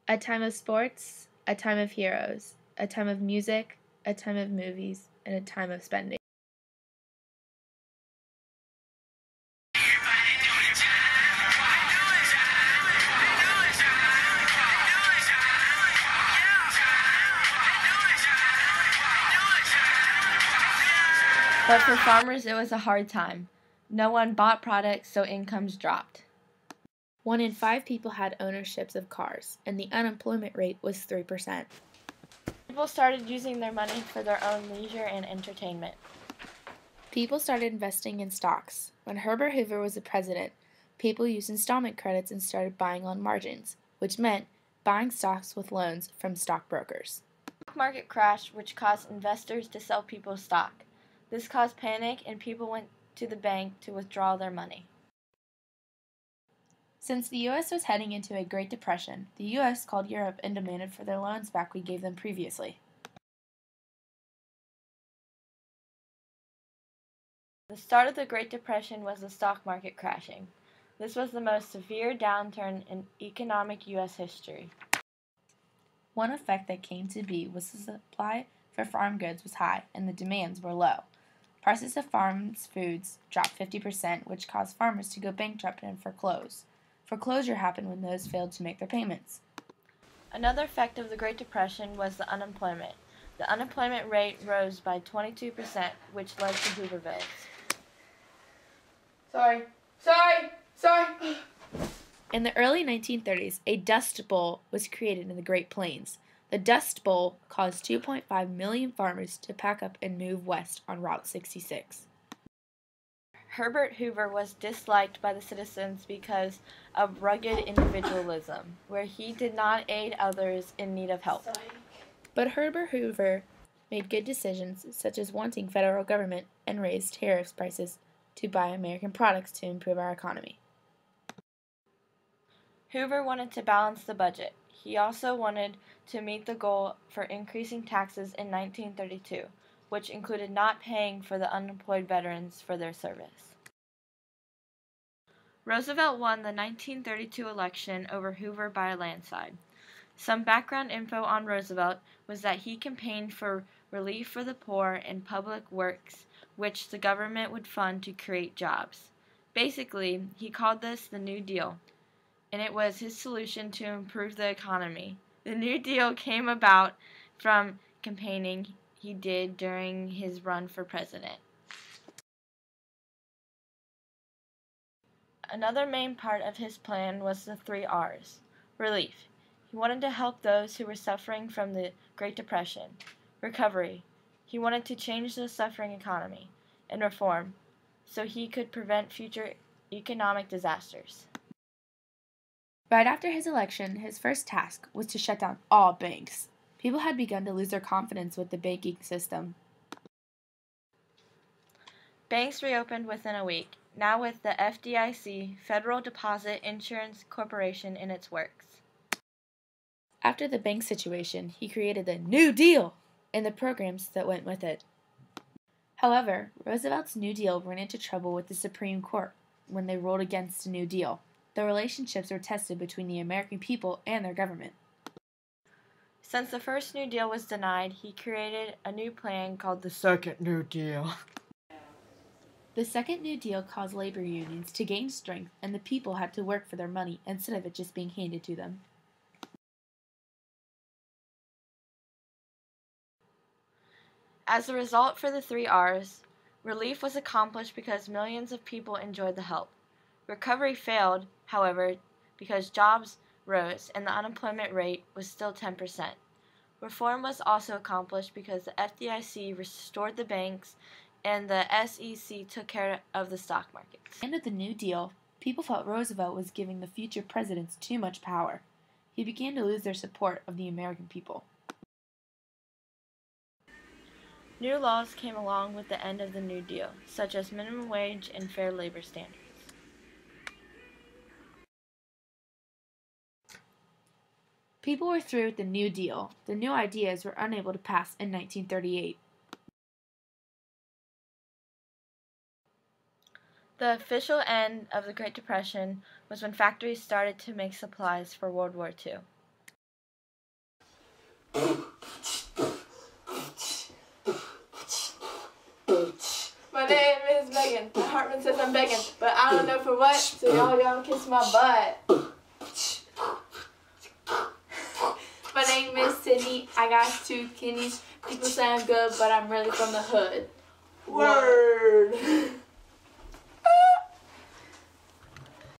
A time of sports, a time of heroes, a time of music, a time of movies, and a time of spending. But for farmers, it was a hard time. No one bought products, so incomes dropped. 1 in 5 people had ownerships of cars, and the unemployment rate was 3%. People started using their money for their own leisure and entertainment. People started investing in stocks. When Herbert Hoover was the president, people used installment credits and started buying on margins, which meant buying stocks with loans from stockbrokers. The stock market crashed, which caused investors to sell people's stock. This caused panic, and people went to the bank to withdraw their money. Since the U.S. was heading into a Great Depression, the U.S. called Europe and demanded for their loans back we gave them previously. The start of the Great Depression was the stock market crashing. This was the most severe downturn in economic U.S. history. One effect that came to be was the supply for farm goods was high and the demands were low. Prices of farms' foods dropped 50%, which caused farmers to go bankrupt and foreclose. Foreclosure happened when those failed to make their payments. Another effect of the Great Depression was the unemployment. The unemployment rate rose by 22%, which led to Hoovervilles. Sorry. In the early 1930s, a Dust Bowl was created in the Great Plains. The Dust Bowl caused 2.5 million farmers to pack up and move west on Route 66. Herbert Hoover was disliked by the citizens because of rugged individualism, where he did not aid others in need of help. But Herbert Hoover made good decisions, such as wanting federal government and raised tariff prices to buy American products to improve our economy. Hoover wanted to balance the budget. He also wanted to meet the goal for increasing taxes in 1932, which included not paying for the unemployed veterans for their service. Roosevelt won the 1932 election over Hoover by a landslide. Some background info on Roosevelt was that he campaigned for relief for the poor and public works, which the government would fund to create jobs. Basically, he called this the New Deal, and it was his solution to improve the economy. The New Deal came about from campaigning he did during his run for president. Another main part of his plan was the 3 R's. Relief. He wanted to help those who were suffering from the Great Depression. Recovery. He wanted to change the suffering economy. And reform, so he could prevent future economic disasters. Right after his election, his first task was to shut down all banks. People had begun to lose their confidence with the banking system. Banks reopened within a week, now with the FDIC, Federal Deposit Insurance Corporation, in its works. After the bank situation, he created the New Deal and the programs that went with it. However, Roosevelt's New Deal ran into trouble with the Supreme Court when they ruled against the New Deal. The relationships were tested between the American people and their government. Since the first New Deal was denied, he created a new plan called the Second New Deal. The Second New Deal caused labor unions to gain strength, and the people had to work for their money instead of it just being handed to them. As a result for the 3 R's, relief was accomplished because millions of people enjoyed the help. Recovery failed, however, because jobs rose and the unemployment rate was still 10%. Reform was also accomplished because the FDIC restored the banks and the SEC took care of the stock markets. At the end of the New Deal, people felt Roosevelt was giving the future presidents too much power. He began to lose their support of the American people. New laws came along with the end of the New Deal, such as minimum wage and fair labor standards. People were through with the New Deal. The new ideas were unable to pass in 1938. The official end of the Great Depression was when factories started to make supplies for World War II. My name is Megan. My Hartman says I'm begging, but I don't know for what, so y'all kiss my butt. My name is Sydney. I got 2 kidneys. People say I'm good, but I'm really from the hood. Word.